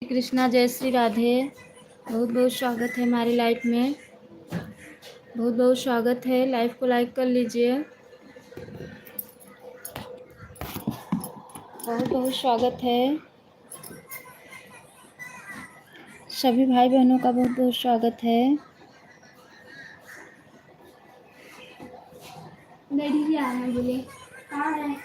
कृष्णा, जय श्री राधे। बहुत बहुत स्वागत है हमारी लाइफ में। बहुत बहुत स्वागत है। लाइव को लाइक कर लीजिए। बहुत बहुत स्वागत है। सभी भाई बहनों का बहुत बहुत स्वागत है। डैडी जी आना बोले, कहाँ है?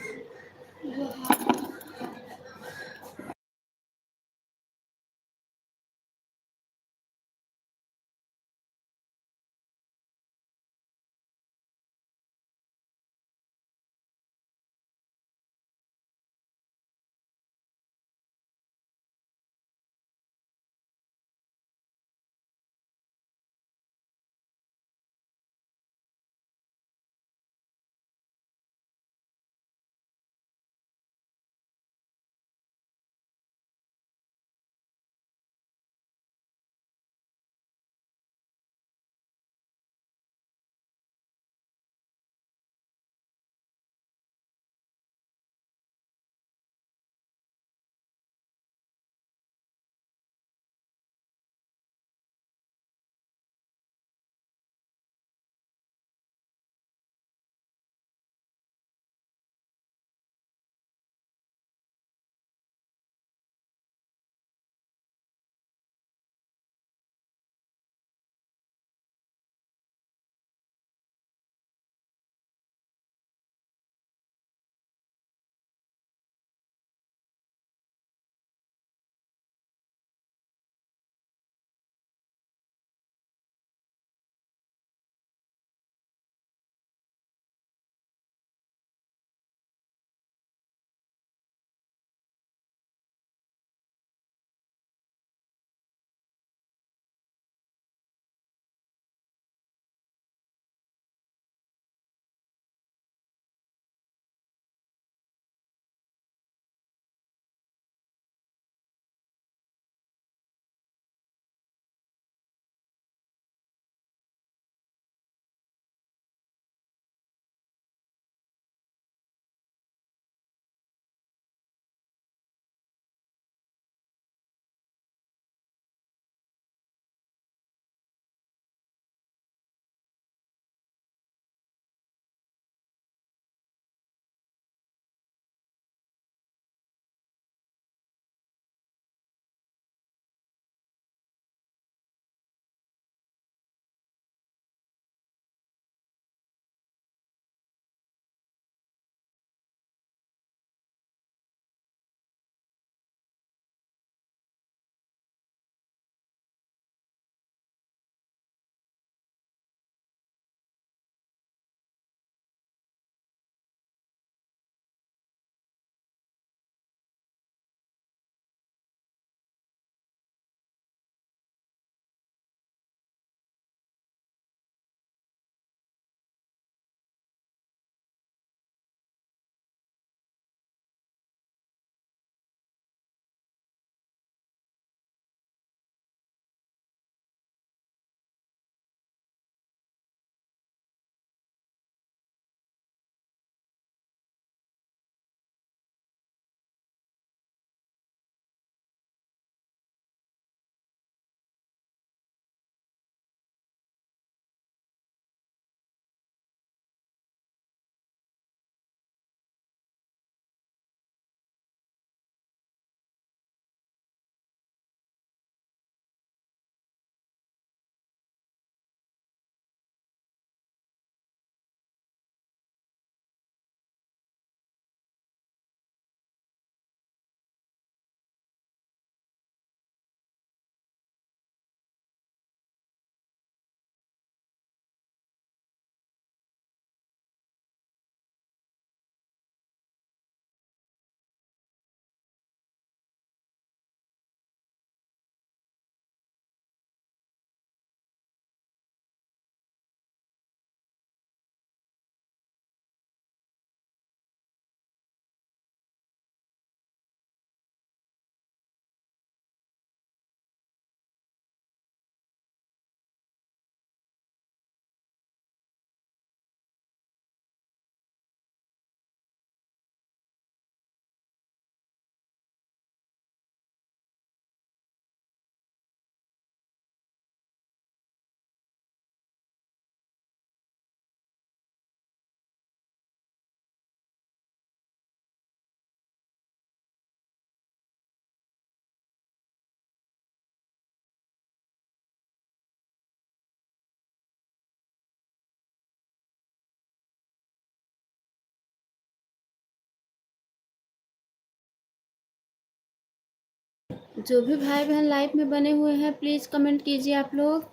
जो भी भाई बहन लाइव में बने हुए हैं प्लीज़ कमेंट कीजिए आप लोग।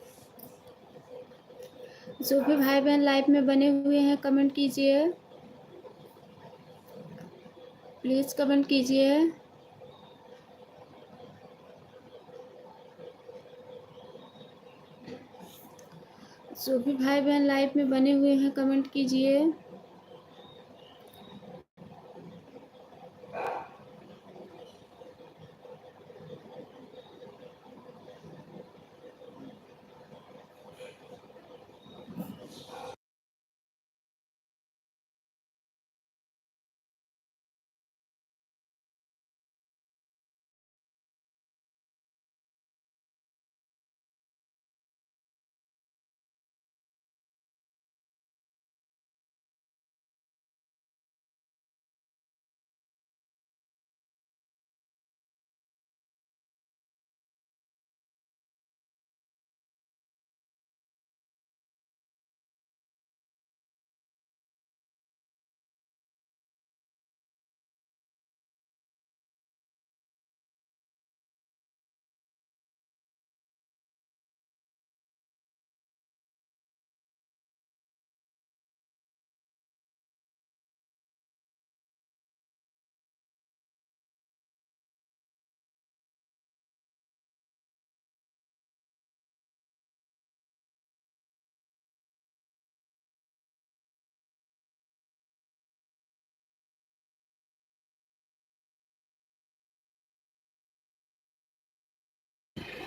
जो भी भाई बहन लाइव में बने हुए हैं कमेंट कीजिए, प्लीज़ कमेंट कीजिए। जो भी भाई बहन लाइव में बने हुए हैं कमेंट कीजिए।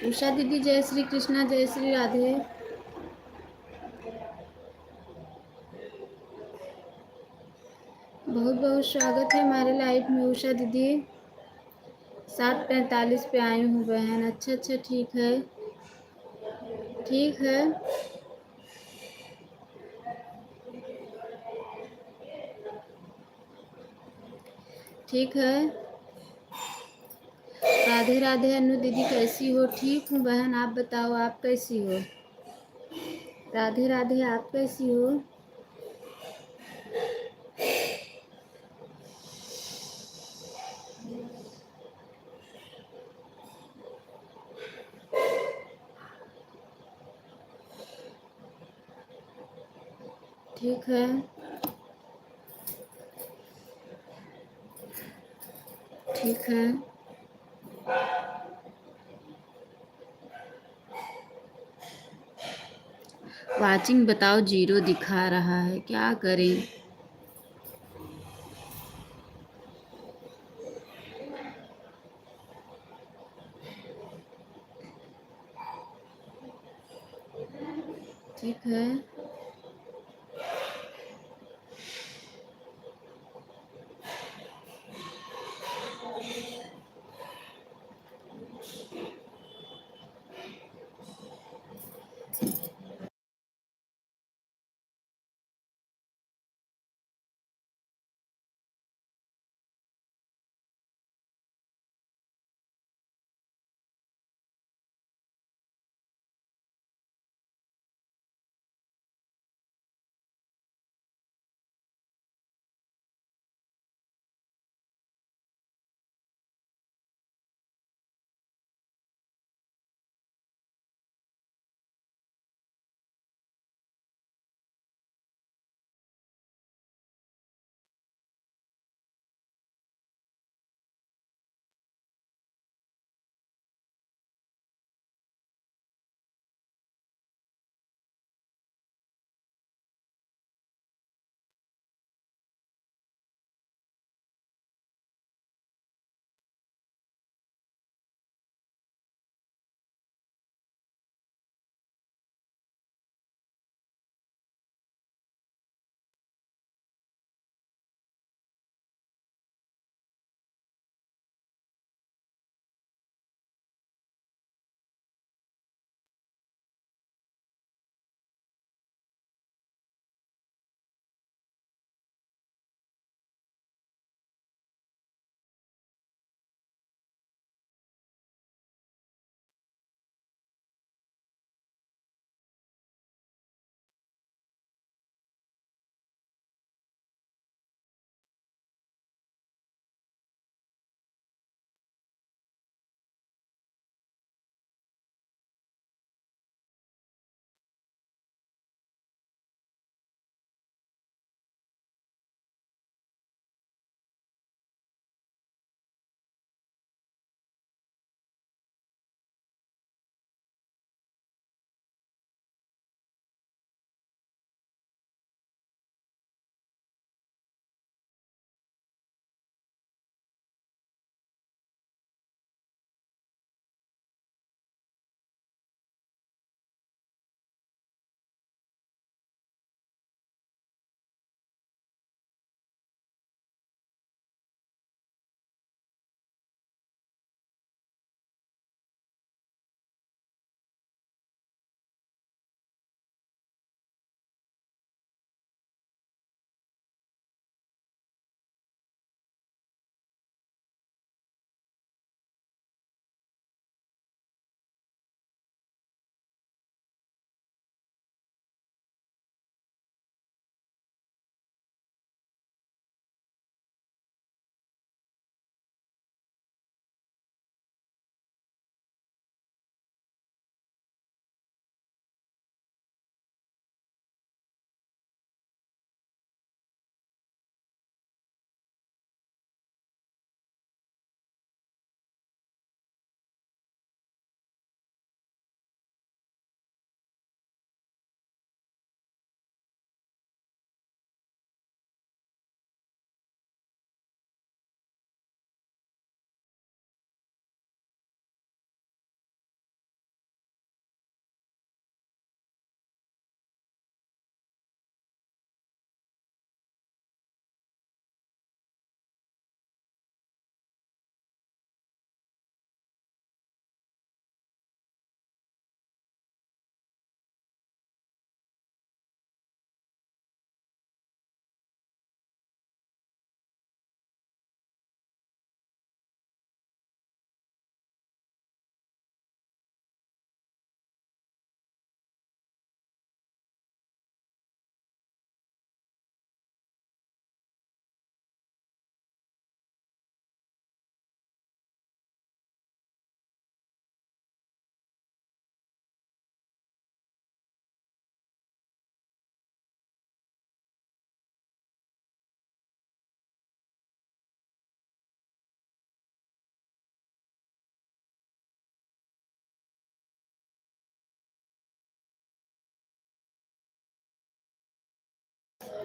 उषा दीदी जय श्री कृष्णा, जय श्री राधे। बहुत बहुत स्वागत है हमारे लाइव में उषा दीदी। 7:45 पे आई हूँ बहन। अच्छा अच्छा, ठीक है ठीक है। ठीक है। राधे राधे अनु दीदी, कैसी हो? ठीक हूँ बहन, आप बताओ आप कैसी हो? राधे राधे, आप कैसी हो? ठीक है ठीक है। वाचिंग बताओ, जीरो दिखा रहा है, क्या करें? ठीक है।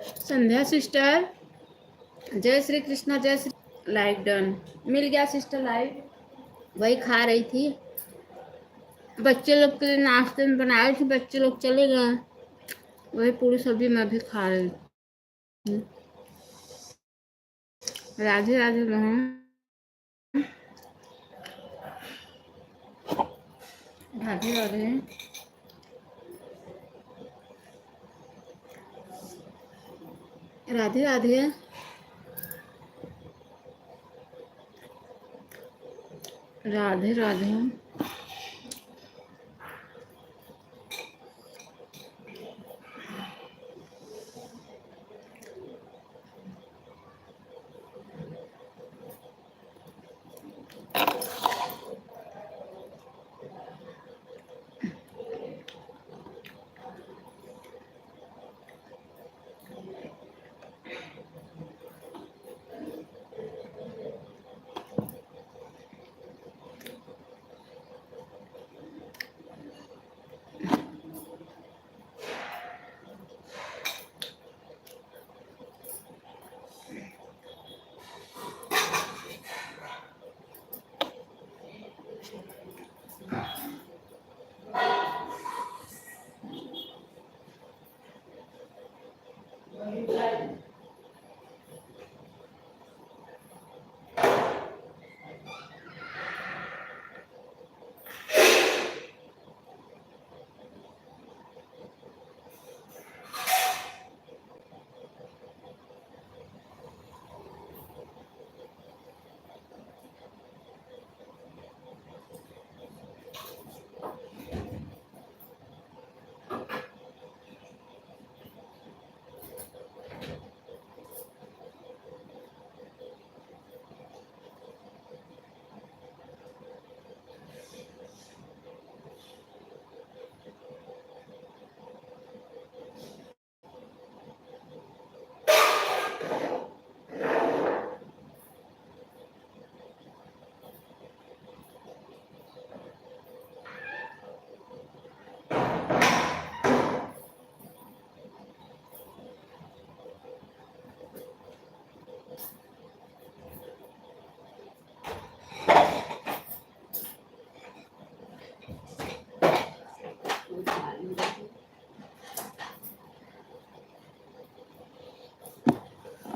संध्या सिस्टर, जय श्री कृष्णा, जय श्री। लाइक डन, मिल गया सिस्टर लाइक। वही खा रही थी, बच्चे लोग के लिए नाश्ते में बनाए थे, बच्चे लोग चले गए, वही पूरी सब्जी मैं भी खा रही हूँ। राधे राधे बहन, राधे राधे। राधे राधे। राधे राधे।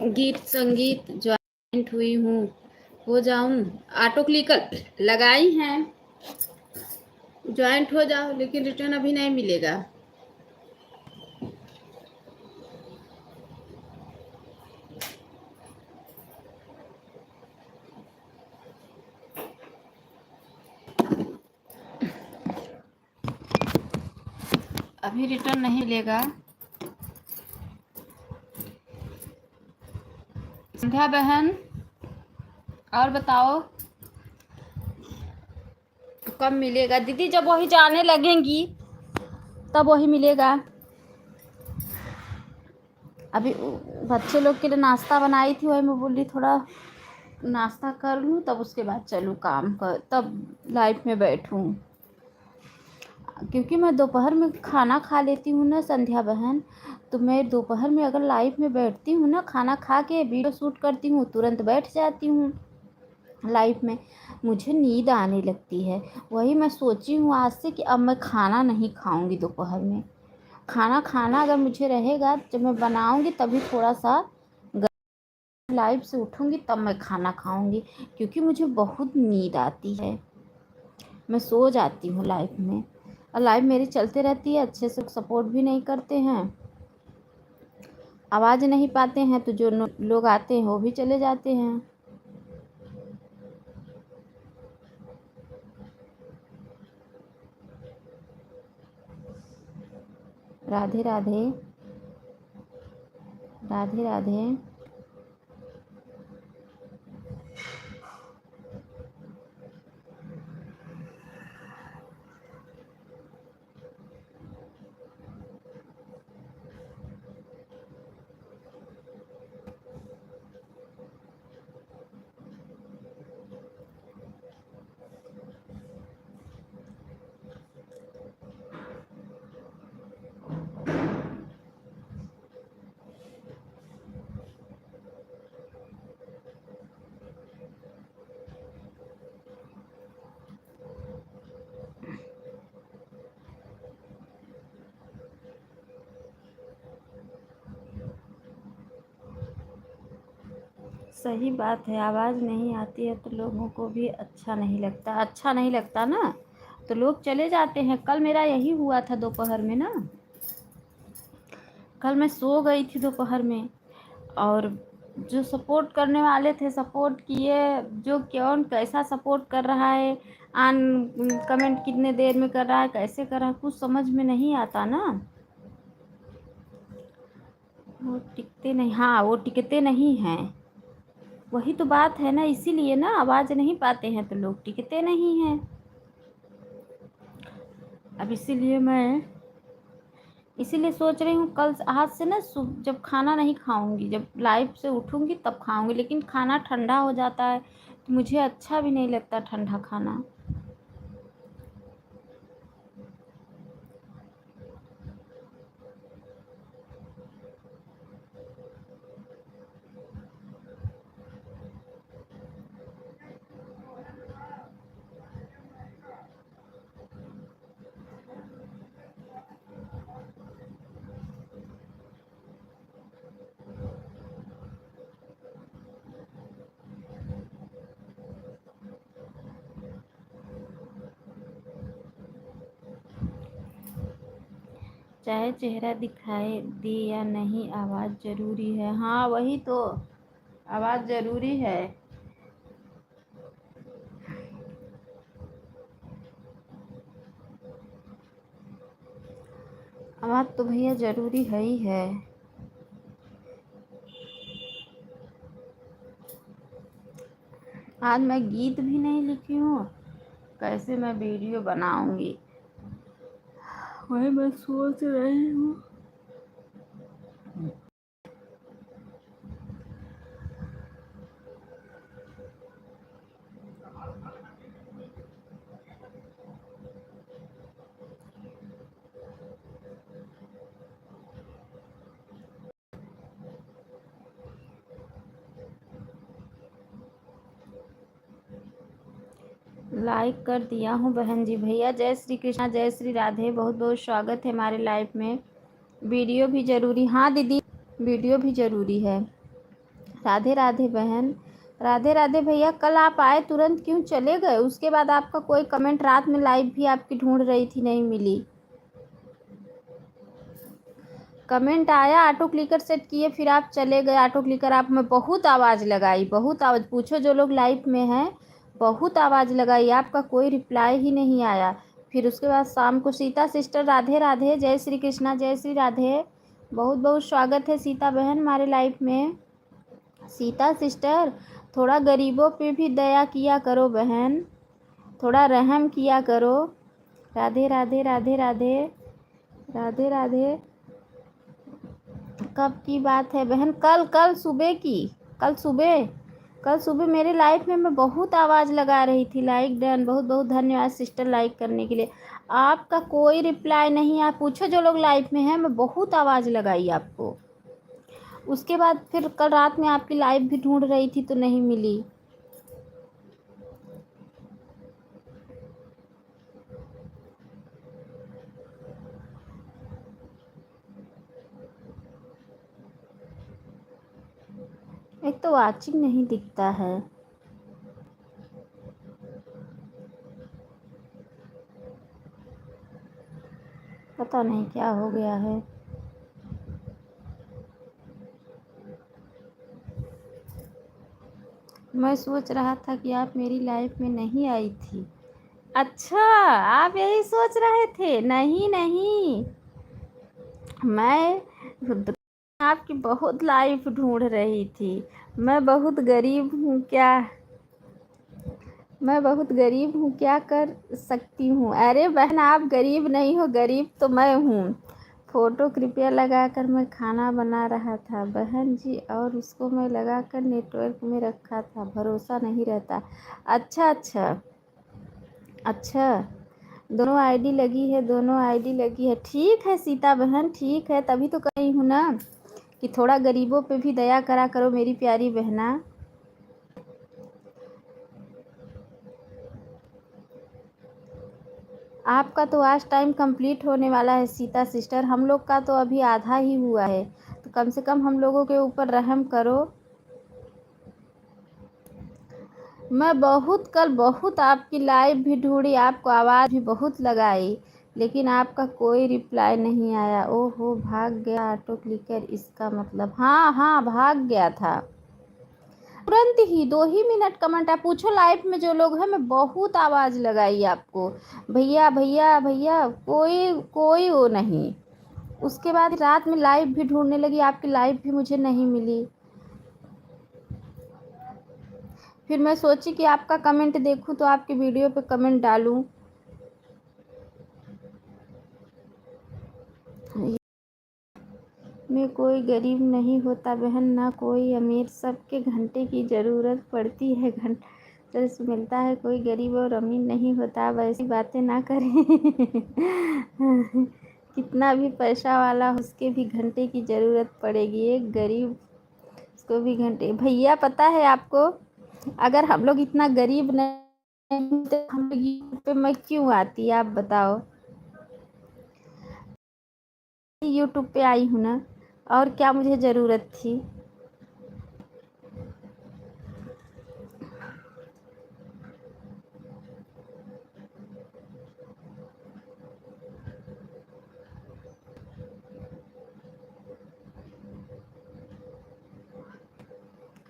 गीत संगीत ज्वाइंट हुई हूँ, हो जाऊं? ऑटो क्लिकर लगाई हैं, ज्वाइंट हो जाओ, लेकिन रिटर्न अभी नहीं मिलेगा। अभी रिटर्न नहीं मिलेगा। संध्या बहन, और बताओ कब मिलेगा? दीदी जब वही जाने लगेंगी तब वही मिलेगा। अभी बच्चे लोग के लिए नाश्ता बनाई थी, वही मैं बोल रही थोड़ा नाश्ता कर लूँ तब उसके बाद चलूँ काम कर, तब लाइफ में बैठूँ, क्योंकि मैं दोपहर में खाना खा लेती हूँ ना संध्या बहन, तो मैं दोपहर में अगर लाइव में बैठती हूँ ना, खाना खा के वीडियो शूट करती हूँ, तुरंत बैठ जाती हूँ लाइव में, मुझे नींद आने लगती है। वही मैं सोची हूँ आज से कि अब मैं खाना नहीं खाऊंगी दोपहर में। खाना खाना अगर मुझे रहेगा, जब मैं बनाऊंगी तभी थोड़ा सा लाइव से उठूंगी तब मैं खाना खाऊंगी, क्योंकि मुझे बहुत नींद आती है, मैं सो जाती हूँ लाइव में। और लाइव मेरी चलते रहती है, अच्छे से सपोर्ट भी नहीं करते हैं, आवाज़ नहीं पाते हैं, तो जो लोग आते हैं वो भी चले जाते हैं। राधे राधे। राधे राधे। सही बात है, आवाज़ नहीं आती है तो लोगों को भी अच्छा नहीं लगता ना, तो लोग चले जाते हैं। कल मेरा यही हुआ था दोपहर में ना, कल मैं सो गई थी दोपहर में, और जो सपोर्ट करने वाले थे सपोर्ट किए, जो कौन कैसा सपोर्ट कर रहा है, आन कमेंट कितने देर में कर रहा है, कैसे कर रहा है, कुछ समझ में नहीं आता ना। वो टिकते नहीं, हाँ वो टिकते नहीं हैं, वही तो बात है ना, इसीलिए ना आवाज़ नहीं पाते हैं तो लोग टिकते नहीं हैं। अब इसीलिए सोच रही हूँ कल आज से ना जब खाना नहीं खाऊंगी, जब लाइव से उठूंगी तब खाऊंगी, लेकिन खाना ठंडा हो जाता है तो मुझे अच्छा भी नहीं लगता ठंडा खाना। चाहे चेहरा दिखाई दे या नहीं, आवाज़ ज़रूरी है। हाँ वही तो, आवाज़ ज़रूरी है। आवाज़ तो भैया ज़रूरी है ही है। आज मैं गीत भी नहीं लिखी हूँ, कैसे मैं वीडियो बनाऊंगी, वही मैं सोच रही हूँ। लाइक कर दिया हूँ बहन जी। भैया जय श्री कृष्णा, जय श्री राधे, बहुत बहुत स्वागत है हमारे लाइव में। वीडियो भी ज़रूरी, हाँ दीदी वीडियो भी ज़रूरी है। राधे राधे बहन, राधे राधे भैया। कल आप आए तुरंत क्यों चले गए? उसके बाद आपका कोई कमेंट, रात में लाइव भी आपकी ढूंढ रही थी नहीं मिली। कमेंट आया, ऑटो क्लिकर सेट किए, फिर आप चले गए ऑटो क्लिकर। आप में बहुत आवाज़ लगाई, बहुत आवाज़, पूछो जो लोग लाइव में हैं, बहुत आवाज़ लगाई, आपका कोई रिप्लाई ही नहीं आया। फिर उसके बाद शाम को सीता सिस्टर, राधे राधे, जय श्री कृष्णा, जय श्री राधे, बहुत बहुत स्वागत है सीता बहन हमारे लाइव में। सीता सिस्टर, थोड़ा गरीबों पे भी दया किया करो बहन, थोड़ा रहम किया करो। राधे राधे राधे राधे राधे राधे। कब की बात है बहन? कल कल सुबह की, कल सुबह मेरे लाइफ में मैं बहुत आवाज़ लगा रही थी। लाइक डन, बहुत बहुत धन्यवाद सिस्टर लाइक करने के लिए। आपका कोई रिप्लाई नहीं, आप पूछो जो लोग लाइफ में हैं, मैं बहुत आवाज़ लगाई आपको। उसके बाद फिर कल रात में आपकी लाइव भी ढूंढ रही थी तो नहीं मिली। एक तो वाचिंग नहीं दिखता है। पता नहीं क्या हो गया है। मैं सोच रहा था कि आप मेरी लाइफ में नहीं आई थी। अच्छा, आप यही सोच रहे थे? नहीं नहीं, मैं आपकी बहुत लाइफ ढूंढ रही थी। मैं बहुत गरीब हूँ क्या, मैं बहुत गरीब हूँ, क्या कर सकती हूँ? अरे बहन आप गरीब नहीं हो, गरीब तो मैं हूँ। फ़ोटो कृपया लगाकर मैं खाना बना रहा था बहन जी, और उसको मैं लगाकर नेटवर्क में रखा था, भरोसा नहीं रहता। अच्छा अच्छा अच्छा, दोनों आईडी लगी है, दोनों आईडी लगी है, ठीक है सीता बहन, ठीक है, तभी तो कही हूँ ना कि थोड़ा गरीबों पे भी दया करा करो मेरी प्यारी बहना। आपका तो आज टाइम कंप्लीट होने वाला है सीता सिस्टर, हम लोग का तो अभी आधा ही हुआ है, तो कम से कम हम लोगों के ऊपर रहम करो। मैं कल बहुत आपकी लाइव भी ढूंढी, आपको आवाज़ भी बहुत लगाई, लेकिन आपका कोई रिप्लाई नहीं आया। ओहो, भाग गया ऑटो क्लिकर, इसका मतलब हाँ हाँ भाग गया था तुरंत ही। 2 ही मिनट कमेंट है। पूछो लाइव में जो लोग हैं, मैं बहुत आवाज़ लगाई आपको, भैया भैया भैया, कोई कोई वो नहीं। उसके बाद रात में लाइव भी ढूंढने लगी, आपकी लाइव भी मुझे नहीं मिली। फिर मैं सोची कि आपका कमेंट देखूं तो आपकी वीडियो पे कमेंट डालूं। में कोई गरीब नहीं होता बहन, ना कोई अमीर, सबके घंटे की ज़रूरत पड़ती है। घंटा से मिलता है, कोई गरीब और अमीर नहीं होता। अब ऐसी बातें ना करें। कितना भी पैसा वाला हो, उसके भी घंटे की ज़रूरत पड़ेगी। एक गरीब, उसको भी घंटे। भैया पता है आपको, अगर हम लोग इतना गरीब नहीं तो हम लोग यूट्यूब पे मैं क्यों आती, आप बताओ। यूट्यूब पे आई हूँ ना, और क्या मुझे ज़रूरत थी।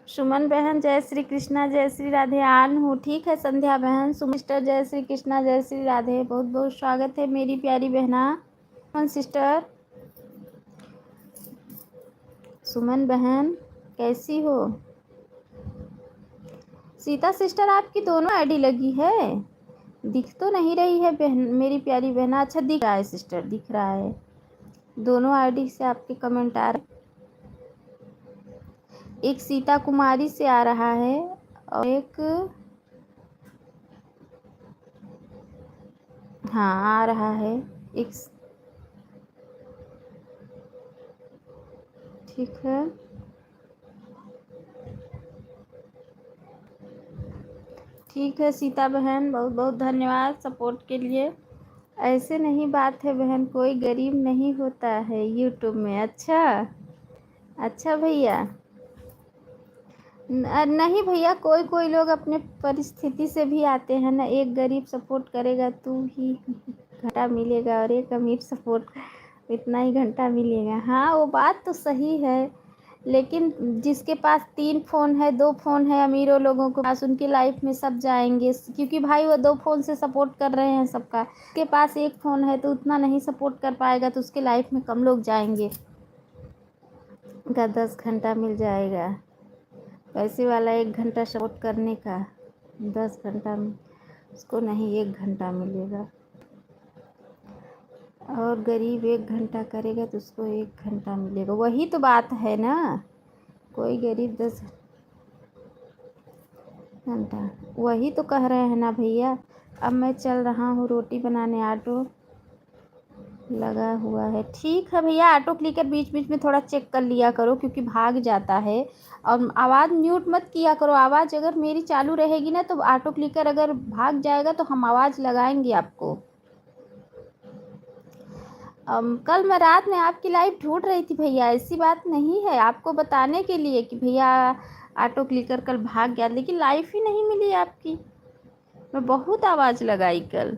सुमन बहन जय श्री कृष्णा, जय श्री राधे। आन हूँ, ठीक है संध्या बहन। सुमिस्टर जय श्री कृष्णा, जय श्री राधे, बहुत बहुत स्वागत है मेरी प्यारी बहना। सुमन सिस्टर, सुमन बहन कैसी हो। सीता सिस्टर, आपकी दोनों आईडी लगी है, दिख तो नहीं रही है बहन, मेरी प्यारी बहना। अच्छा दिख रहा है सिस्टर, दिख रहा है, दोनों आईडी से आपके कमेंट आ रहे। एक सीता कुमारी से आ रहा है और एक, हाँ आ रहा है एक, ठीक है। ठीक है सीता बहन, बहुत बहुत धन्यवाद सपोर्ट के लिए। ऐसे नहीं बात है बहन, कोई गरीब नहीं होता है यूट्यूब में। अच्छा अच्छा भैया, नहीं भैया, कोई कोई लोग अपने परिस्थिति से भी आते हैं ना। एक गरीब सपोर्ट करेगा तू ही घंटा मिलेगा, और एक अमीर सपोर्ट इतना ही घंटा मिलेगा। हाँ वो बात तो सही है, लेकिन जिसके पास 3 फ़ोन है, 2 फ़ोन है, अमीरों लोगों के पास, उनकी लाइफ में सब जाएंगे, क्योंकि भाई वो 2 फ़ोन से सपोर्ट कर रहे हैं सबका। के पास 1 फ़ोन है तो उतना नहीं सपोर्ट कर पाएगा, तो उसके लाइफ में कम लोग जाएंगे। का 10 घंटा मिल जाएगा, पैसे वाला 1 घंटा सपोर्ट करने का, 10 घंटा में उसको नहीं 1 घंटा मिलेगा। और गरीब 1 घंटा करेगा तो उसको 1 घंटा मिलेगा। वही तो बात है ना, कोई गरीब 10 घंटा, वही तो कह रहे हैं ना भैया। अब मैं चल रहा हूँ रोटी बनाने, ऑटो लगा हुआ है। ठीक है भैया, ऑटो क्लिकर बीच बीच में थोड़ा चेक कर लिया करो, क्योंकि भाग जाता है। और आवाज़ म्यूट मत किया करो, आवाज़ अगर मेरी चालू रहेगी ना तो ऑटो क्लिकर अगर भाग जाएगा तो हम आवाज़ लगाएंगे आपको। कल मैं रात में आपकी लाइव ढूंढ रही थी भैया, ऐसी बात नहीं है, आपको बताने के लिए कि भैया ऑटो क्लिकर कल भाग गया, लेकिन लाइव ही नहीं मिली आपकी। मैं बहुत आवाज़ लगाई कल।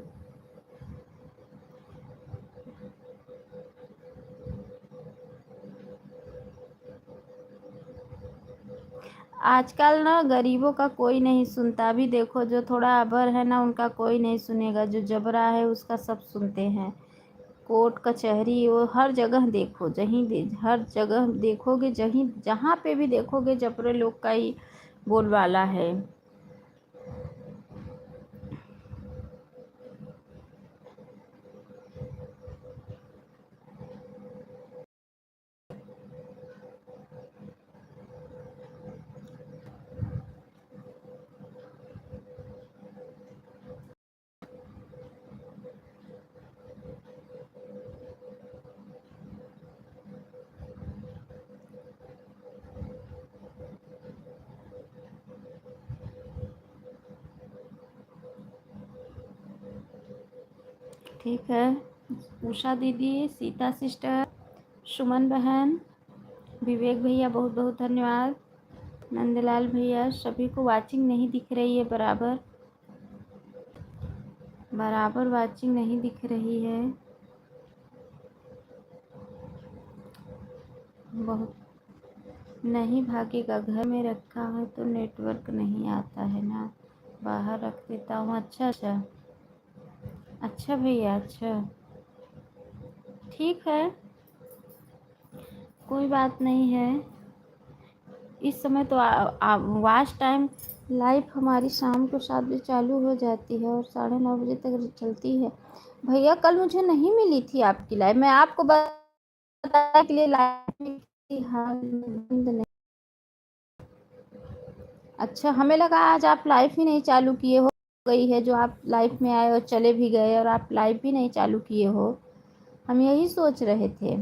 आजकल ना गरीबों का कोई नहीं सुनता। अभी देखो जो थोड़ा अबर है ना, उनका कोई नहीं सुनेगा, जो जबरा है उसका सब सुनते हैं। कोर्ट कचहरी वो हर जगह देखो, हर जगह देखोगे, जहाँ पे भी देखोगे जबरे लोग का ही बोलबाला है। ठीक है, उषा दीदी, सीता सिस्टर, सुमन बहन, विवेक भैया, बहुत बहुत धन्यवाद। नंदलाल भैया, सभी को वाचिंग नहीं दिख रही है, बराबर वाचिंग नहीं दिख रही है। बहुत नहीं भागेगा, घर में रखा है तो नेटवर्क नहीं आता है ना, बाहर रख देता हूँ। अच्छा भैया, अच्छा ठीक है, कोई बात नहीं है। इस समय तो वाच टाइम लाइव हमारी शाम को 7 बजे चालू हो जाती है और 9:30 बजे तक चलती है। भैया कल मुझे नहीं मिली थी आपकी लाइव, मैं आपको बताने के लिए लाइव में थी, हाँ बंद नहीं। अच्छा, हमें लगा आज आप लाइव ही नहीं चालू किए हो, गई है जो आप लाइव में आए और चले भी गए और आप लाइव भी नहीं चालू किए हो, हम यही सोच रहे थे।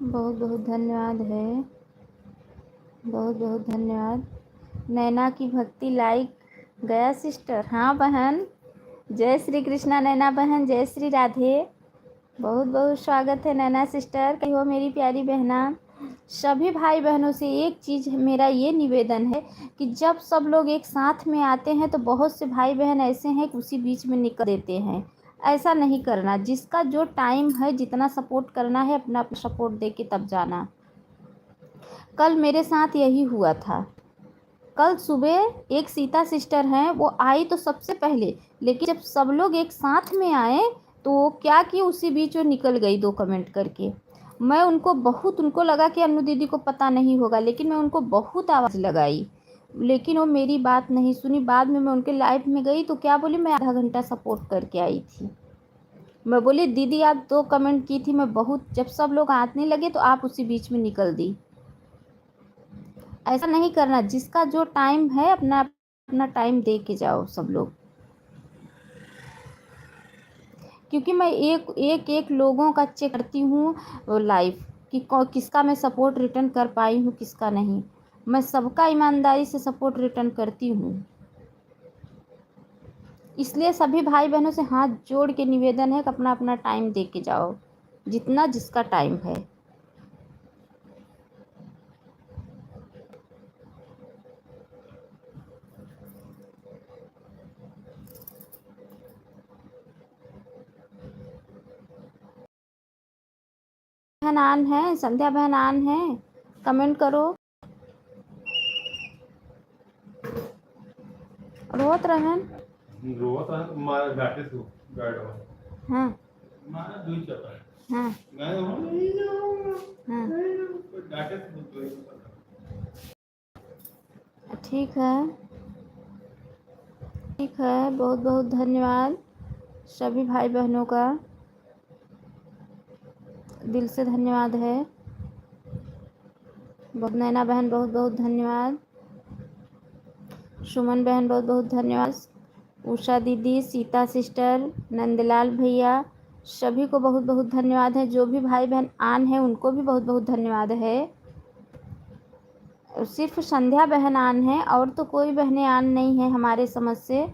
बहुत बहुत धन्यवाद है, बहुत बहुत धन्यवाद। नैना की भक्ति लाइक गया सिस्टर, हाँ बहन, जय श्री कृष्णा नैना बहन, जय श्री राधे, बहुत बहुत स्वागत है नैना सिस्टर, कही हो मेरी प्यारी बहना। सभी भाई बहनों से एक चीज़ मेरा ये निवेदन है कि जब सब लोग एक साथ में आते हैं तो बहुत से भाई बहन ऐसे हैं कि उसी बीच में निकल देते हैं, ऐसा नहीं करना। जिसका जो टाइम है, जितना सपोर्ट करना है अपना सपोर्ट दे के तब जाना। कल मेरे साथ यही हुआ था। कल सुबह एक सीता सिस्टर हैं, वो आई तो सबसे पहले, लेकिन जब सब लोग एक साथ में आए तो क्या कि उसी बीच वो निकल गई 2 कमेंट करके। मैं उनको लगा कि अन्नू दीदी को पता नहीं होगा, लेकिन मैं उनको बहुत आवाज़ लगाई, लेकिन वो मेरी बात नहीं सुनी। बाद में मैं उनके लाइव में गई तो क्या बोली, मैं आधा घंटा सपोर्ट करके आई थी। मैं बोली दीदी आप 2 कमेंट की थी, मैं बहुत, जब सब लोग आने लगे तो आप उसी बीच में निकल दी। ऐसा नहीं करना, जिसका जो टाइम है अपना अपना टाइम दे के जाओ सब लोग, क्योंकि मैं एक लोगों का चेक करती हूँ लाइव कि किसका मैं सपोर्ट रिटर्न कर पाई हूँ, किसका नहीं। मैं सबका ईमानदारी से सपोर्ट रिटर्न करती हूँ। इसलिए सभी भाई बहनों से हाथ जोड़ के निवेदन है कि अपना अपना टाइम दे के जाओ, जितना जिसका टाइम है। बहन आन है, संध्या बहन आन है, कमेंट करो। रोत रहन मारा घाटे तू गाड़ो, हाँ मारा दुई चपा, हाँ मैं हाँ घाटे तू, ठीक है, ठीक है, बहुत बहुत धन्यवाद सभी भाई बहनों का, दिल से धन्यवाद है। नैना बहन बहुत बहुत धन्यवाद, सुमन बहन बहुत बहुत धन्यवाद, उषा दीदी, सीता सिस्टर, नंदलाल भैया, सभी को बहुत बहुत धन्यवाद है। जो भी भाई बहन आन है उनको भी बहुत बहुत धन्यवाद है। सिर्फ संध्या बहन आन है, और तो कोई बहनें आन नहीं है हमारे समझ से,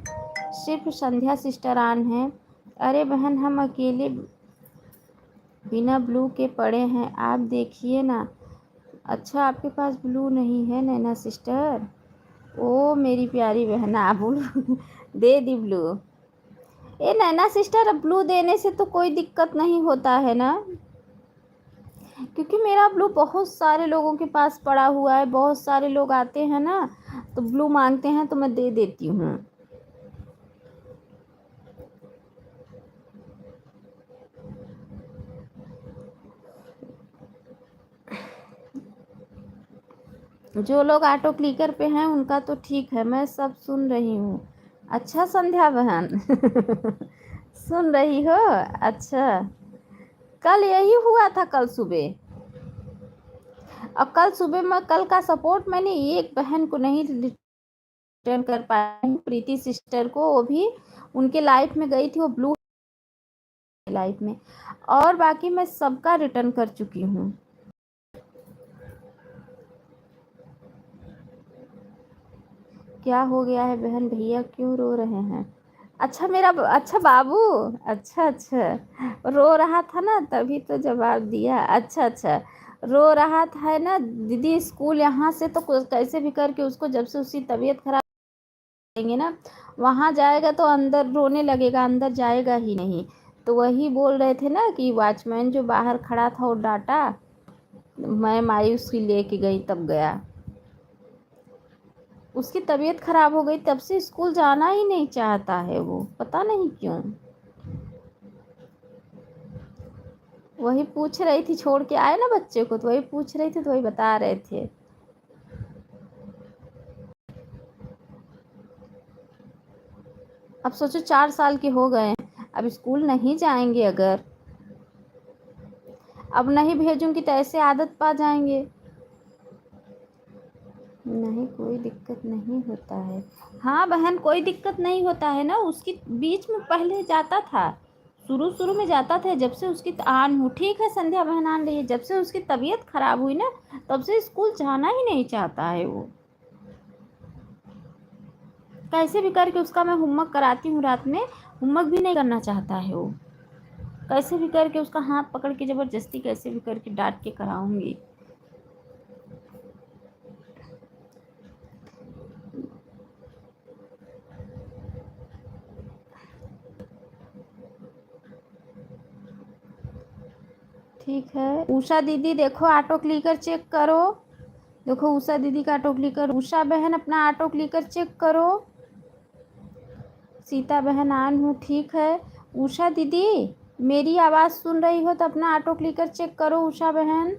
सिर्फ संध्या सिस्टर आन है। अरे बहन हम अकेले बिना ब्लू के पड़े हैं, आप देखिए ना। अच्छा आपके पास ब्लू नहीं है नैना सिस्टर, ओ मेरी प्यारी बहन, आप ब्लू दे दी ब्लू। ए नैना सिस्टर, अब ब्लू देने से तो कोई दिक्कत नहीं होता है ना, क्योंकि मेरा ब्लू बहुत सारे लोगों के पास पड़ा हुआ है, बहुत सारे लोग आते हैं ना तो ब्लू मांगते हैं तो मैं दे देती हूँ। जो लोग ऑटो क्लिकर पे हैं उनका तो ठीक है, मैं सब सुन रही हूँ। अच्छा संध्या बहन सुन रही हो, अच्छा। कल यही हुआ था, कल सुबह, और कल सुबह मैं कल का सपोर्ट मैंने एक बहन को नहीं रिटर्न कर पाई, प्रीति सिस्टर को, वो भी उनके लाइफ में गई थी, वो ब्लू लाइफ में, और बाकी मैं सबका रिटर्न कर चुकी हूँ। क्या हो गया है बहन, भैया क्यों रो रहे हैं? अच्छा मेरा अच्छा बाबू, अच्छा अच्छा रो रहा था ना तभी तो जवाब दिया, अच्छा अच्छा। रो रहा था है ना दीदी स्कूल यहाँ से तो कैसे भी करके उसको, जब से उसकी तबीयत खराब देंगे ना, वहाँ जाएगा तो अंदर रोने लगेगा, अंदर जाएगा ही नहीं। तो वही बोल रहे थे ना कि वॉचमैन जो बाहर खड़ा था वो डांटा, मैं मायूसी लेके गई तब गया। उसकी तबीयत खराब हो गई तब से स्कूल जाना ही नहीं चाहता है वो, पता नहीं क्यों। वही पूछ रही थी, छोड़ के आए ना बच्चे को, तो वही पूछ रही थी, तो वही बता रहे थे। अब सोचो 4 साल के हो गए, अब स्कूल नहीं जाएंगे अगर, अब नहीं भेजूंगी तो ऐसे आदत पा जाएंगे। नहीं कोई दिक्कत नहीं होता है। हाँ बहन कोई दिक्कत नहीं होता है ना, उसकी बीच में पहले जाता था, शुरू शुरू में जाता था, जब से उसकी आन हूँ, ठीक है संध्या बहन आन रही है, जब से उसकी तबीयत खराब हुई ना तब से स्कूल जाना ही नहीं चाहता है वो। कैसे भी करके उसका मैं होमवर्क कराती हूँ, रात में होमवर्क भी नहीं करना चाहता है वो। कैसे भी करके उसका हाथ पकड़ के ज़बरदस्ती कैसे भी करके डांट के कराऊंगी। ठीक है उषा दीदी, देखो ऑटो क्लिकर चेक करो, देखो उषा दीदी का ऑटो क्लिकर, उषा बहन अपना ऑटो क्लिकर चेक करो। सीता बहन आन हूँ, ठीक है। उषा दीदी मेरी आवाज़ सुन रही हो तो अपना ऑटो क्लिकर चेक करो उषा बहन।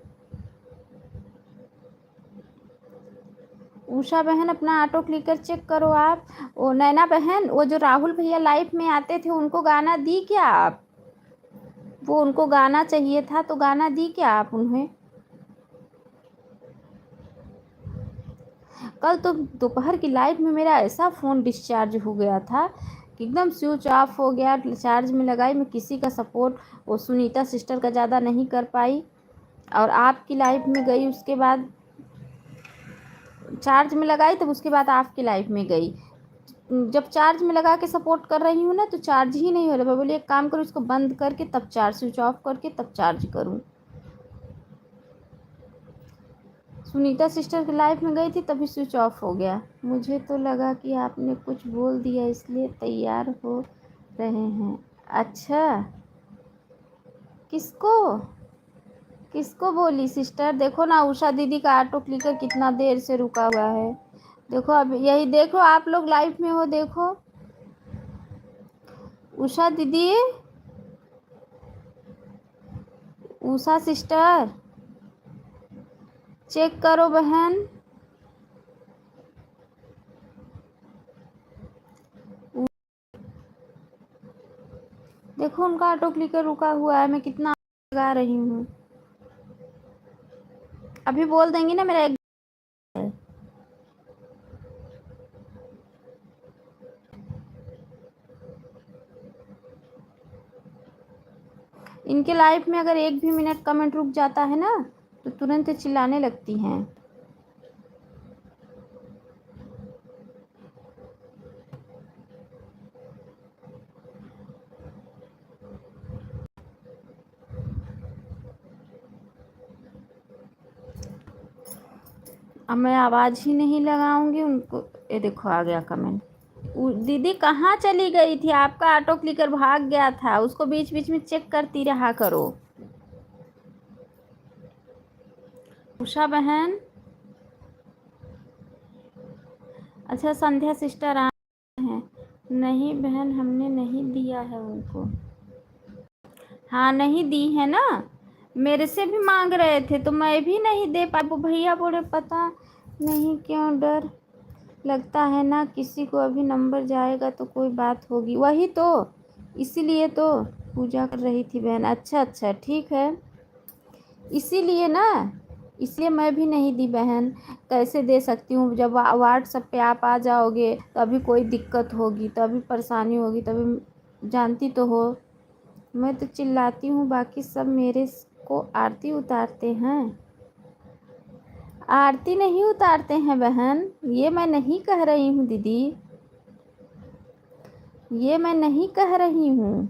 उषा बहन अपना ऑटो क्लिकर चेक करो आप। ओ नैना बहन, वो जो राहुल भैया लाइफ में आते थे उनको गाना दी क्या आप? वो उनको गाना चाहिए था तो गाना दी क्या आप उन्हें? कल तो दोपहर की लाइफ में मेरा ऐसा फ़ोन डिस्चार्ज हो गया था कि एकदम स्विच ऑफ हो गया, चार्ज में लगाई मैं किसी का सपोर्ट, वो सुनीता सिस्टर का ज़्यादा नहीं कर पाई, और आपकी लाइफ में गई, उसके बाद चार्ज में लगाई तब उसके बाद आपकी लाइफ में गई। जब चार्ज में लगा के सपोर्ट कर रही हूँ ना तो चार्ज ही नहीं हो रहा, मैं बोली एक काम करूँ इसको बंद करके तब चार्ज, स्विच ऑफ करके तब चार्ज करूँ। सुनीता सिस्टर की लाइफ में गई थी तभी स्विच ऑफ हो गया। मुझे तो लगा कि आपने कुछ बोल दिया इसलिए तैयार हो रहे हैं। अच्छा किसको किसको बोली सिस्टर? देखो ना उषा दीदी का ऑटो क्लिकर कितना देर से रुका हुआ है, देखो अब यही देखो, आप लोग लाइव में हो, देखो उषा दीदी, उषा सिस्टर चेक करो बहन। देखो उनका ऑटो क्लिकर रुका हुआ है, मैं कितना लगा रही हूँ। अभी बोल देंगी ना मेरा एक है। इनके लाइफ में अगर एक भी मिनट कमेंट रुक जाता है ना तो तुरंत चिल्लाने लगती हैं। अब मैं आवाज़ ही नहीं लगाऊंगी उनको। ये देखो आ गया कमेंट। दीदी कहाँ चली गई थी? आपका ऑटो क्लिकर भाग गया था, उसको बीच बीच में चेक करती रहा करो। उषा बहन, अच्छा संध्या सिस्टर आ हैं? नहीं बहन हमने नहीं दिया है उनको। हाँ नहीं दी है ना, मेरे से भी मांग रहे थे तो मैं भी नहीं दे पाई। वो भैया बोले पता नहीं क्यों डर लगता है ना, किसी को अभी नंबर जाएगा तो कोई बात होगी, वही तो इसीलिए तो पूजा कर रही थी बहन। अच्छा अच्छा ठीक है, इसीलिए ना, इसलिए मैं भी नहीं दी बहन। कैसे दे सकती हूँ, जब व्हाट्सएप पे आप आ जाओगे तो अभी कोई दिक्कत होगी, तभी परेशानी होगी, तभी जानती तो हो मैं तो चिल्लाती हूँ, बाकी सब मेरे को आरती उतारते हैं। आरती नहीं उतारते हैं बहन, ये मैं नहीं कह रही हूँ दीदी, ये मैं नहीं कह रही हूँ।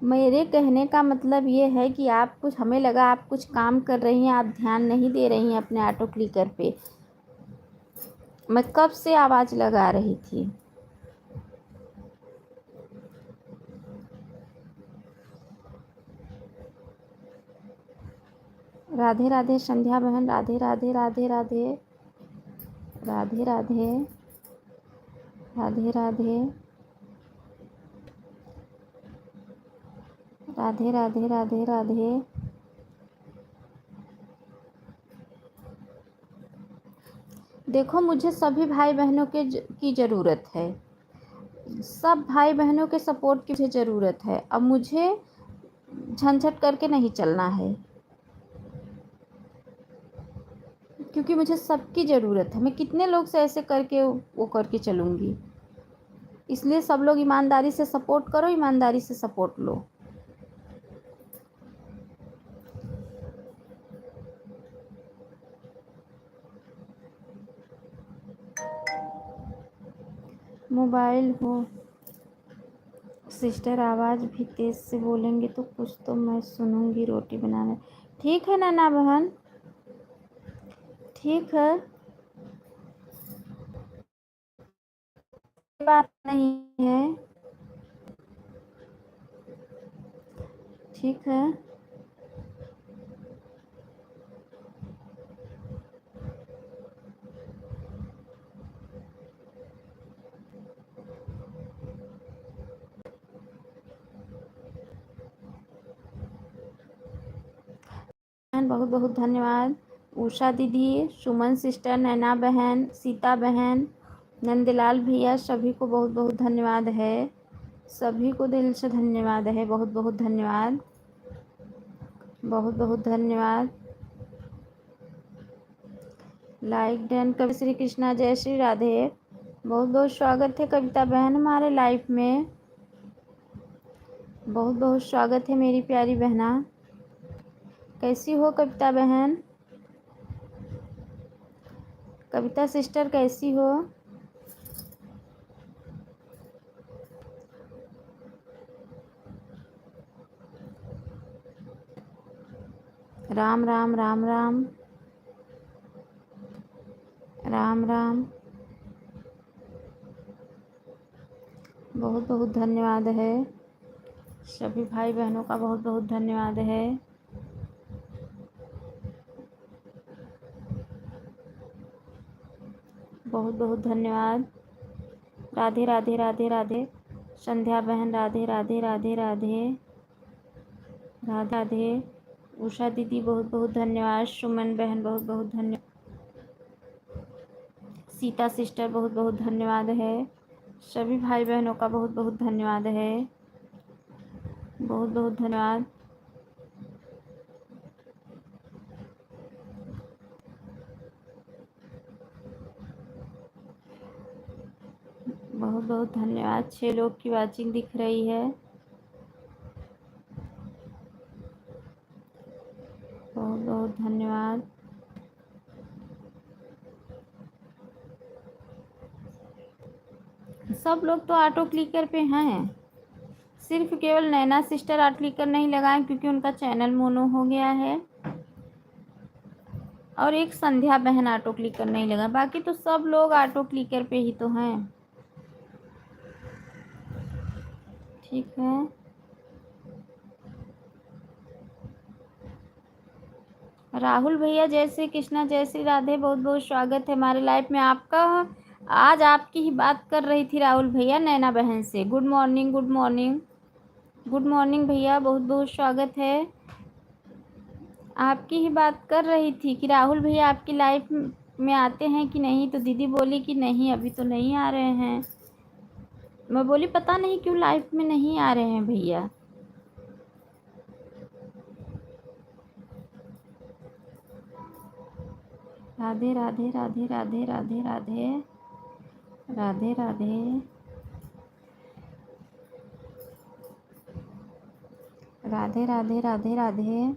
मेरे कहने का मतलब ये है कि आप कुछ, हमें लगा आप कुछ काम कर रही हैं, आप ध्यान नहीं दे रही हैं अपने ऑटो क्लिकर पे। मैं कब से आवाज़ लगा रही थी। राधे राधे संध्या बहन, राधे राधे राधे राधे राधे राधे राधे राधे राधे राधे राधे राधे। देखो, मुझे सभी भाई बहनों की ज़रूरत है। सब भाई बहनों के सपोर्ट की मुझे ज़रूरत है। अब मुझे झंझट करके नहीं चलना है, क्योंकि मुझे सबकी ज़रूरत है। मैं कितने लोग से ऐसे करके वो करके चलूँगी। इसलिए सब लोग ईमानदारी से सपोर्ट करो, ईमानदारी से सपोर्ट लो। मोबाइल हो सिस्टर, आवाज़ भी तेज़ से बोलेंगे तो कुछ तो मैं सुनूंगी। रोटी बनाने ठीक है ना बहन, ठीक है, बात नहीं है, ठीक है। बहुत बहुत धन्यवाद। उषा दीदी, सुमन सिस्टर, नैना बहन, सीता बहन, नंदलाल भैया, सभी को बहुत बहुत धन्यवाद है। सभी को दिल से धन्यवाद है। बहुत बहुत धन्यवाद, बहुत बहुत धन्यवाद। Like done. कवि श्री कृष्णा, जय श्री राधे। बहुत बहुत स्वागत है कविता बहन हमारे लाइफ में। बहुत बहुत स्वागत है मेरी प्यारी बहना। कैसी हो कविता बहन? कविता सिस्टर कैसी हो? राम राम राम राम राम राम। बहुत बहुत धन्यवाद है। सभी भाई बहनों का बहुत बहुत धन्यवाद है। बहुत बहुत धन्यवाद। राधे राधे राधे राधे। संध्या बहन, राधे राधे राधे राधे राधे राधे। उषा दीदी, बहुत बहुत धन्यवाद। सुमन बहन, बहुत बहुत धन्यवाद। सीता सिस्टर, बहुत बहुत धन्यवाद है। सभी भाई बहनों का बहुत बहुत धन्यवाद है। बहुत बहुत धन्यवाद। बहुत बहुत धन्यवाद। 6 लोग की वाचिंग दिख रही है। बहुत बहुत धन्यवाद। सब लोग तो ऑटो क्लिकर पे हैं। सिर्फ केवल नैना सिस्टर ऑटो क्लिकर नहीं लगाएं क्योंकि उनका चैनल मोनो हो गया है, और एक संध्या बहन ऑटो क्लिकर नहीं लगा। बाकी तो सब लोग ऑटो क्लिकर पे ही तो हैं। ठीक है। राहुल भैया, जय श्री कृष्णा, जय श्री राधे। बहुत बहुत स्वागत है हमारे लाइफ में आपका। आज आपकी ही बात कर रही थी राहुल भैया नैना बहन से। Good morning, good morning, good morning भैया, बहुत बहुत स्वागत है। आपकी ही बात कर रही थी कि राहुल भैया आपकी लाइफ में आते हैं कि नहीं, तो दीदी बोली कि नहीं, अभी तो नहीं आ रहे हैं। मैं बोली पता नहीं क्यों लाइफ में नहीं आ रहे हैं भैया। राधे राधे राधे राधे राधे राधे राधे राधे राधे राधे राधे राधे।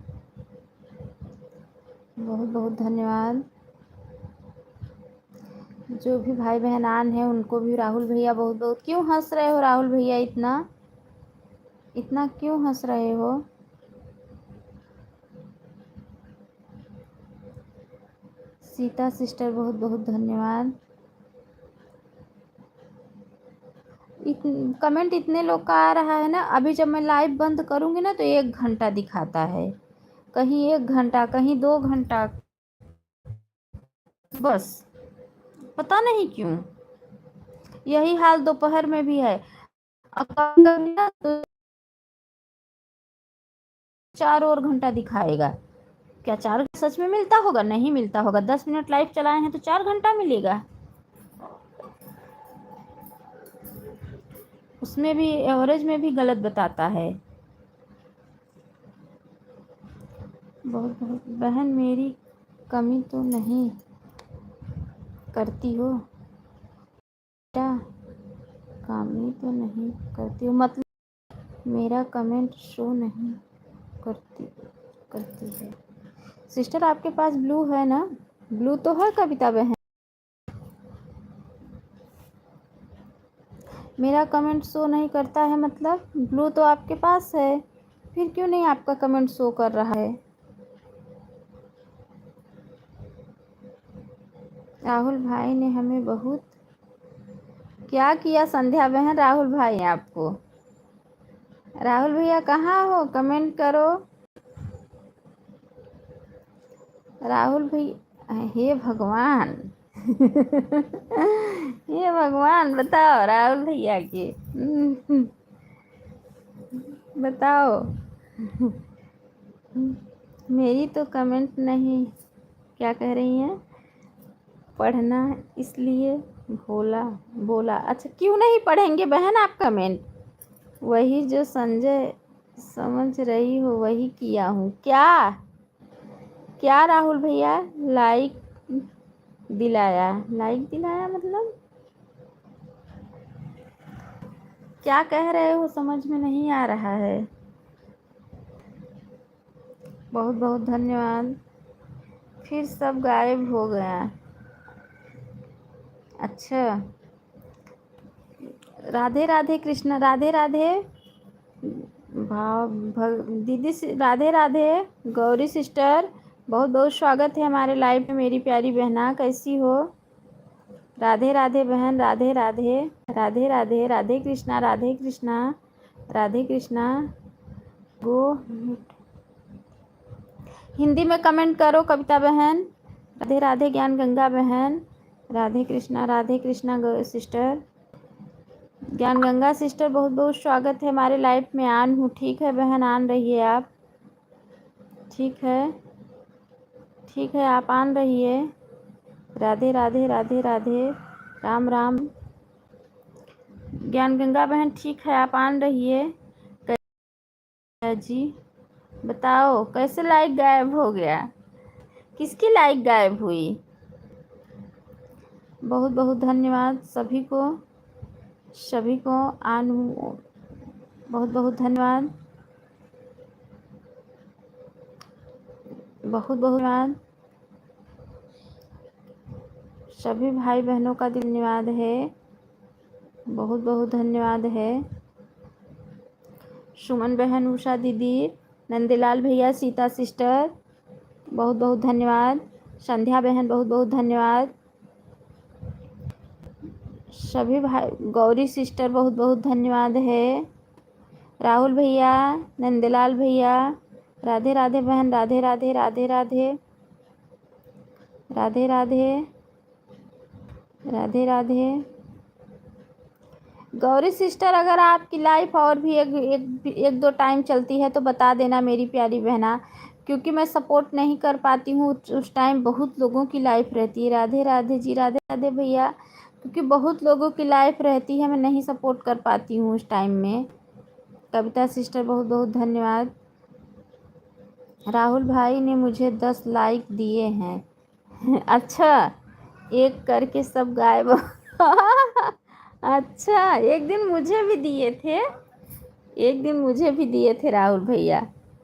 बहुत बहुत धन्यवाद। जो भी भाई बहन आन हैं उनको भी राहुल भैया बहुत बहुत। क्यों हंस रहे हो राहुल भैया इतना? इतना क्यों हंस रहे हो? सीता सिस्टर बहुत बहुत धन्यवाद। कमेंट इतने लोग का आ रहा है ना, अभी जब मैं लाइव बंद करूँगी ना तो 1 घंटा दिखाता है, कहीं 1 घंटा, कहीं 2 घंटा, बस पता नहीं क्यों। यही हाल दोपहर में भी है। कभी ना तो 4 और घंटा दिखाएगा। क्या 4 सच में मिलता होगा? नहीं मिलता होगा। 10 मिनट लाइव चलाए हैं तो 4 घंटा मिलेगा। उसमें भी एवरेज में भी गलत बताता है। बहुत बहुत बहन, मेरी कमी तो नहीं करती हो बेटा, कमी तो नहीं करती हो मतलब मेरा कमेंट शो नहीं करती करती है। सिस्टर आपके पास ब्लू है ना? ब्लू तो है कविता बहन। मेरा कमेंट शो नहीं करता है मतलब ब्लू तो आपके पास है, फिर क्यों नहीं आपका कमेंट शो कर रहा है? राहुल भाई ने हमें बहुत क्या किया संध्या बहन? राहुल भाई आपको, राहुल भैया कहाँ हो? कमेंट करो राहुल भैया। हे भगवान हे भगवान, बताओ राहुल भैया के बताओ। मेरी तो कमेंट नहीं, क्या कह रही हैं? पढ़ना इसलिए भोला बोला। अच्छा, क्यों नहीं पढ़ेंगे बहन आप कमेंट? वही जो संजय समझ रही हो वही किया हूँ। क्या क्या राहुल भैया? लाइक दिलाया? लाइक दिलाया मतलब क्या कह रहे हो? समझ में नहीं आ रहा है। बहुत बहुत धन्यवाद। फिर सब गायब हो गया। अच्छा, राधे राधे कृष्णा, राधे राधे दीदी, राधे राधे गौरी सिस्टर, बहुत बहुत स्वागत है हमारे लाइव में। मेरी प्यारी बहना कैसी हो? राधे राधे बहन, राधे राधे राधे राधे राधे कृष्णा, राधे कृष्णा, राधे कृष्णा। गो हिंदी में कमेंट करो कविता बहन। राधे राधे ज्ञान गंगा बहन, राधे कृष्णा सिस्टर, ज्ञान गंगा सिस्टर, बहुत बहुत स्वागत है हमारे लाइफ में। आन हूँ, ठीक है बहन, आन रहिए आप। ठीक है, ठीक है, आप आन रहिए। राधे राधे राधे राधे, राम राम। ज्ञान गंगा बहन ठीक है, आप आन रहिए। जी बताओ कैसे लाइक गायब हो गया? किसकी लाइक गायब हुई? बहुत बहुत धन्यवाद सभी को आन हूँ, बहुत बहुत धन्यवाद, बहुत बहुत धन्यवाद। सभी भाई बहनों का धन्यवाद है, बहुत बहुत धन्यवाद है। सुमन बहन, उषा दीदी, नंदलाल भैया, सीता सिस्टर, बहुत बहुत धन्यवाद। संध्या बहन बहुत बहुत धन्यवाद। सभी भाई, गौरी सिस्टर बहुत बहुत धन्यवाद है। राहुल भैया, नंदलाल भैया, राधे राधे बहन, राधे राधे राधे राधे राधे राधे राधे राधे। गौरी सिस्टर, अगर आपकी लाइफ और भी एक दो टाइम चलती है तो बता देना मेरी प्यारी बहना, क्योंकि मैं सपोर्ट नहीं कर पाती हूँ उस टाइम। बहुत लोगों की लाइफ रहती है। राधे राधे जी, राधे राधे भैया, क्योंकि बहुत लोगों की लाइफ रहती है, मैं नहीं सपोर्ट कर पाती हूँ उस टाइम में। कविता सिस्टर बहुत बहुत धन्यवाद। राहुल भाई ने मुझे 10 लाइक दिए हैं अच्छा, एक करके सब गायब अच्छा, एक दिन मुझे भी दिए थे, एक दिन मुझे भी दिए थे राहुल भैया,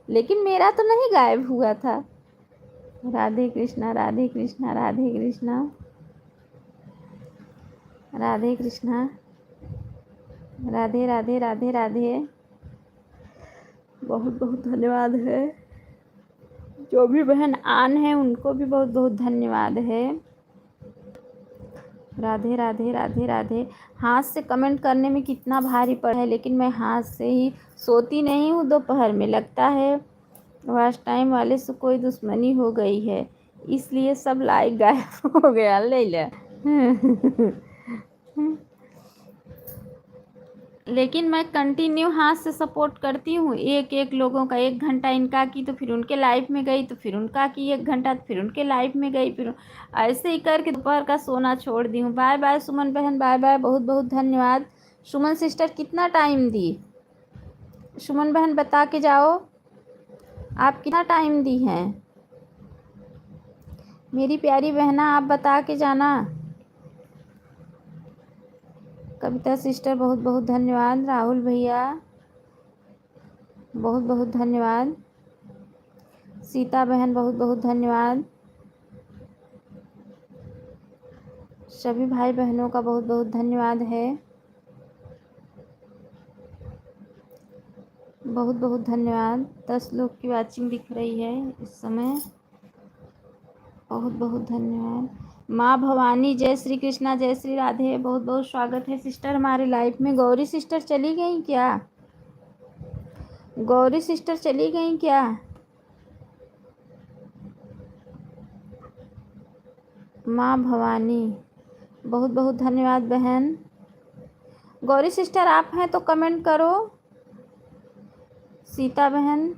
लेकिन मेरा तो नहीं गायब हुआ था। राधे कृष्णा, राधे कृष्णा, राधे कृष्णा, राधे कृष्णा, राधे राधे राधे राधे। बहुत बहुत धन्यवाद है। जो भी बहन आन है उनको भी बहुत बहुत धन्यवाद है। राधे राधे राधे राधे। हाथ से कमेंट करने में कितना भारी पड़ा है, लेकिन मैं हाथ से ही सोती नहीं हूँ दोपहर में। लगता है वॉच टाइम वाले से कोई दुश्मनी हो गई है, इसलिए सब लाइक गायब हो गया। ले ले लेकिन मैं कंटिन्यू हाथ से सपोर्ट करती हूँ। एक एक लोगों का 1 घंटा इनका की, तो फिर उनके लाइव में गई, तो फिर उनका की 1 घंटा, तो फिर उनके लाइव में गई, फिर ऐसे ही करके दोपहर का सोना छोड़ दी हूँ। बाय बाय सुमन बहन, बाय बाय, बहुत बहुत धन्यवाद। सुमन सिस्टर कितना टाइम दी? सुमन बहन बता के जाओ, आप कितना टाइम दी हैं? मेरी प्यारी बहना आप बता के जाना। कविता सिस्टर बहुत बहुत धन्यवाद। राहुल भैया बहुत बहुत धन्यवाद। सीता बहन बहुत बहुत धन्यवाद। सभी भाई बहनों का बहुत बहुत धन्यवाद है। बहुत बहुत धन्यवाद। 10 लोग की वाचिंग दिख रही है इस समय। बहुत बहुत धन्यवाद। माँ भवानी, जय श्री कृष्णा, जय श्री राधे, बहुत बहुत स्वागत है सिस्टर हमारे लाइफ में। गौरी सिस्टर चली गई क्या? गौरी सिस्टर चली गई क्या? माँ भवानी बहुत बहुत धन्यवाद बहन। गौरी सिस्टर आप हैं तो कमेंट करो। सीता बहन